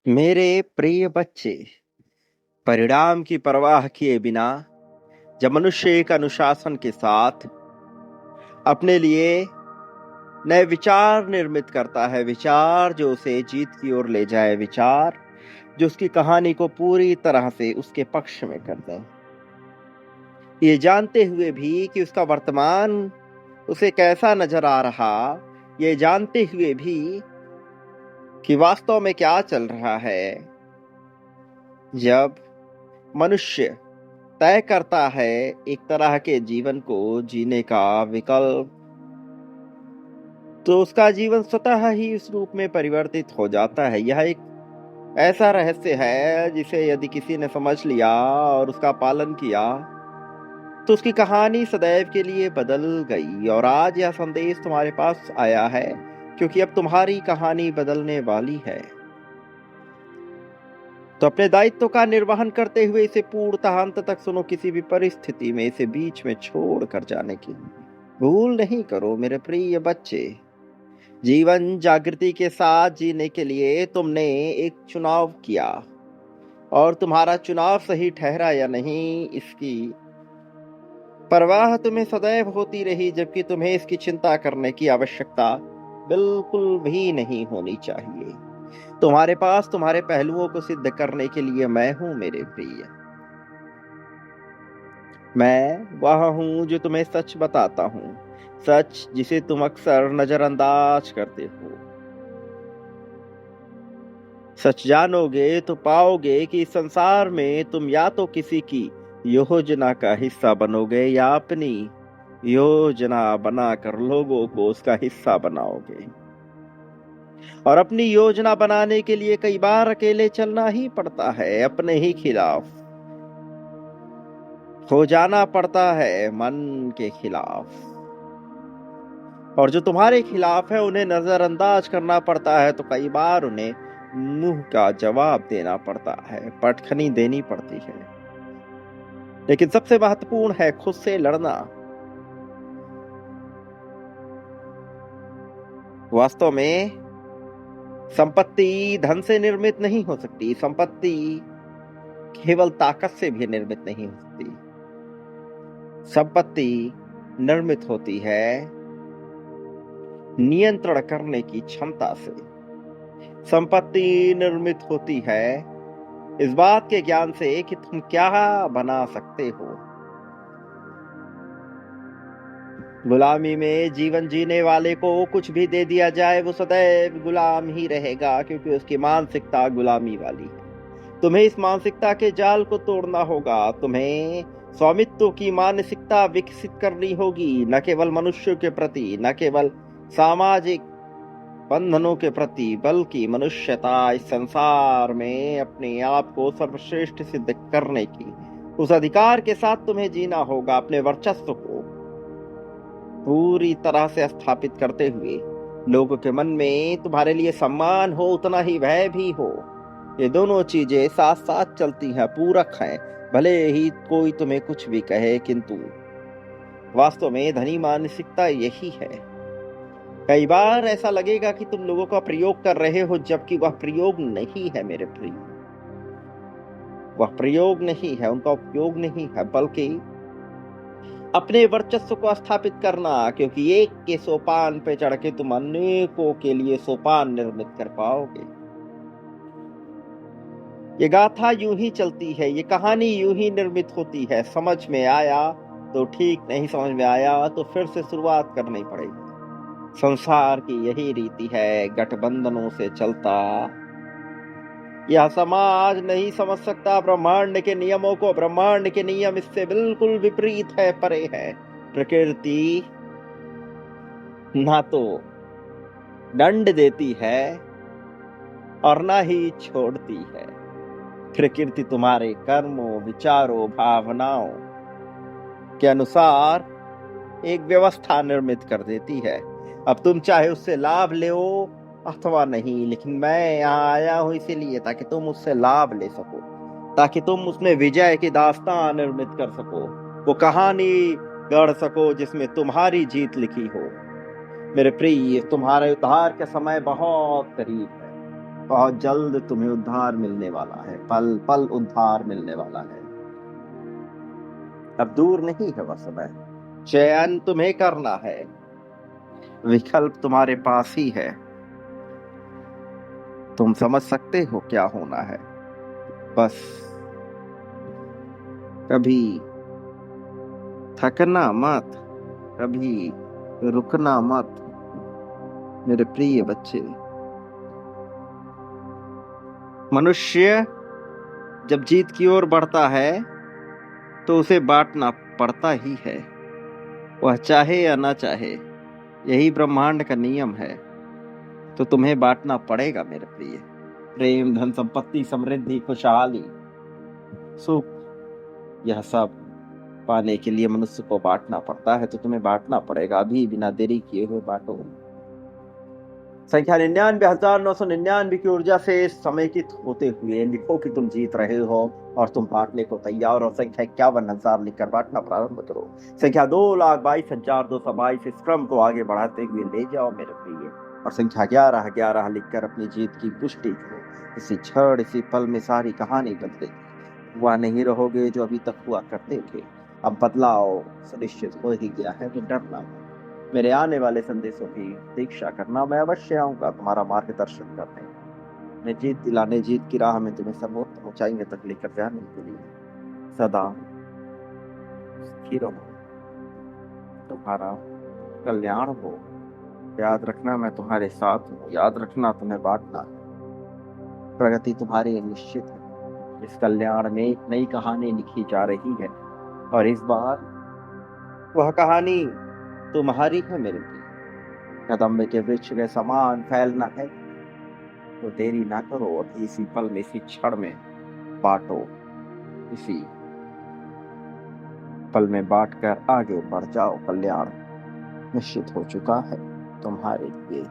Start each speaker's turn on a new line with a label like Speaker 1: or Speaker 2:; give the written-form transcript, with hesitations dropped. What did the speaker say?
Speaker 1: मेरे प्रिय बच्चे, परिणाम की परवाह किए बिना जब मनुष्य एक अनुशासन के साथ अपने लिए नए विचार निर्मित करता है, विचार जो उसे जीत की ओर ले जाए, विचार जो उसकी कहानी को पूरी तरह से उसके पक्ष में कर दे, ये जानते हुए भी कि उसका वर्तमान उसे कैसा नजर आ रहा, ये जानते हुए भी कि वास्तव में क्या चल रहा है। जब मनुष्य तय करता है एक तरह के जीवन को जीने का विकल्प, तो उसका जीवन स्वतः ही इस रूप में परिवर्तित हो जाता है। यह एक ऐसा रहस्य है जिसे यदि किसी ने समझ लिया और उसका पालन किया तो उसकी कहानी सदैव के लिए बदल गई। और आज यह संदेश तुम्हारे पास आया है क्योंकि अब तुम्हारी कहानी बदलने वाली है। तो अपने दायित्व का निर्वहन करते हुए इसे पूर्णतः अंत तक सुनो। किसी भी परिस्थिति में इसे बीच में छोड़ कर जाने की भूल नहीं करो मेरे प्रिय बच्चे। जीवन जागृति के साथ जीने के लिए तुमने एक चुनाव किया और तुम्हारा चुनाव सही ठहरा या नहीं इसकी परवाह तुम्हें सदैव होती रही, जबकि तुम्हें इसकी चिंता करने की आवश्यकता बिल्कुल भी नहीं होनी चाहिए। तुम्हारे पास तुम्हारे पहलुओं को सिद्ध करने के लिए मैं हूं मेरे प्रिय। मैं वह हूं जो तुम्हें सच बताता हूं, सच जिसे तुम अक्सर नजरअंदाज करते हो। सच जानोगे तो पाओगे कि इस संसार में तुम या तो किसी की योजना का हिस्सा बनोगे या अपनी योजना बनाकर लोगों को उसका हिस्सा बनाओगे। और अपनी योजना बनाने के लिए कई बार अकेले चलना ही पड़ता है, अपने ही खिलाफ हो जाना पड़ता है, मन के खिलाफ। और जो तुम्हारे खिलाफ है उन्हें नजरअंदाज करना पड़ता है, तो कई बार उन्हें मुंह का जवाब देना पड़ता है, पटखनी देनी पड़ती है। लेकिन सबसे महत्वपूर्ण है खुद से लड़ना। वास्तव में संपत्ति धन से निर्मित नहीं हो सकती, संपत्ति केवल ताकत से भी निर्मित नहीं हो सकती। संपत्ति निर्मित होती है नियंत्रण करने की क्षमता से। संपत्ति निर्मित होती है इस बात के ज्ञान से कि तुम क्या बना सकते हो। गुलामी में जीवन जीने वाले को कुछ भी दे दिया जाए वो सदैव गुलाम ही रहेगा, क्योंकि उसकी मानसिकता गुलामी वाली है। तुम्हें इस मानसिकता के जाल को तोड़ना होगा। तुम्हें स्वामित्व की मानसिकता विकसित करनी होगी, न केवल मनुष्यों के प्रति, न केवल सामाजिक बंधनों के प्रति, बल्कि मनुष्यता इस संसार में अपने आप को सर्वश्रेष्ठ सिद्ध करने की उस अधिकार के साथ तुम्हें जीना होगा। अपने वर्चस्व को पूरी तरह से स्थापित करते हुए लोगों के मन में तुम्हारे लिए सम्मान हो, उतना ही भय भी हो। ये दोनों चीजें साथ साथ चलती हैं, पूरक हैं। भले ही कोई तुम्हें कुछ भी कहे, किंतु वास्तव में धनी मानसिकता यही है। कई बार ऐसा लगेगा कि तुम लोगों का प्रयोग कर रहे हो, जबकि वह प्रयोग नहीं है मेरे प्रिय। वह प्रयोग नहीं है, उनका उपयोग नहीं है, बल्कि अपने वर्चस्व को स्थापित करना। क्योंकि एक के सोपान पे चढ़ के तुम अनेकों के लिए सोपान निर्मित कर पाओगे। ये गाथा यूं ही चलती है, ये कहानी यूं ही निर्मित होती है। समझ में आया तो ठीक, नहीं समझ में आया तो फिर से शुरुआत करनी पड़ेगी। संसार की यही रीति है, गठबंधनों से चलता। यह समाज नहीं समझ सकता ब्रह्मांड के नियमों को। ब्रह्मांड के नियम इससे बिल्कुल विपरीत है, परे है। प्रकृति ना तो दंड देती है और ना ही छोड़ती है। प्रकृति तुम्हारे कर्मों, विचारों, भावनाओं के अनुसार एक व्यवस्था निर्मित कर देती है। अब तुम चाहे उससे लाभ ले अथवा नहीं, लेकिन मैं यहाँ आया हूं इसीलिए ताकि तुम उससे लाभ ले सको, ताकि तुम उसमें विजय की दास्तान निर्मित कर सको, वो कहानी गढ़ सको जिसमें तुम्हारी जीत लिखी हो। मेरे प्रिय, तुम्हारे उद्धार का समय बहुत करीब है। बहुत जल्द तुम्हें उद्धार मिलने वाला है, पल पल उद्धार मिलने वाला है। अब दूर नहीं है वह समय। चयन तुम्हें करना है, विकल्प तुम्हारे पास ही है। तुम समझ सकते हो क्या होना है। बस कभी थकना मत, कभी रुकना मत, मेरे प्रिय बच्चे। मनुष्य जब जीत की ओर बढ़ता है तो उसे बांटना पड़ता ही है, वह चाहे या ना चाहे। यही ब्रह्मांड का नियम है। तो तुम्हें बांटना पड़ेगा मेरे प्रिय। प्रेम, धन, संपत्ति, समृद्धि, खुशहाली, सुख, यह सब पाने के लिए मनुष्य को बांटना पड़ता है। तो तुम्हें बांटना पड़ेगा, अभी बिना देरी किए हुए बांटो। संख्या 99,999 की ऊर्जा से समेकित होते हुए लिखो कि तुम जीत रहे हो और तुम बांटने को तैयार हो। संख्या 51,000 लिखकर बांटना प्रारंभ करो। संख्या 2,22,222 इस क्रम को आगे बढ़ाते हुए ले जाओ मेरे प्रिय। और संख्या 11,11 लिखकर अपनी जीत की पुष्टि करो। इसी क्षण, इसी पल में सारी कहानी बदलेगी। वह नहीं रहोगे जो अभी तक हुआ करते थे। अब बदलाव सुनिश्चित हो ही गया है, तो डरना मत। मेरे आने वाले संदेशों की प्रतीक्षा करना। मैं अवश्य आऊंगा तुम्हारा मार्गदर्शन करने, मैं जीत दिलाने, जीत की राह में तुम्हें सर्वोत्तम ऊंचाइयों तक लेकर जाने के लिए सदा स्थिर रहो। तुम्हारा कल्याण हो। याद रखना मैं तुम्हारे साथ हूँ। याद रखना तुम्हें बांटना है। प्रगति तुम्हारी निश्चित है। इस कल्याण में एक नई कहानी लिखी जा रही है और इस बार वह कहानी तुम्हारी है मेरे प्रिय। कदम के वृक्ष के समान फैलना है तो देरी ना करो। अभी इसी पल में, इसी क्षण में बांटो। इसी पल में बांट कर आगे बढ़ जाओ। कल्याण निश्चित हो चुका है तुम्हारे लिए।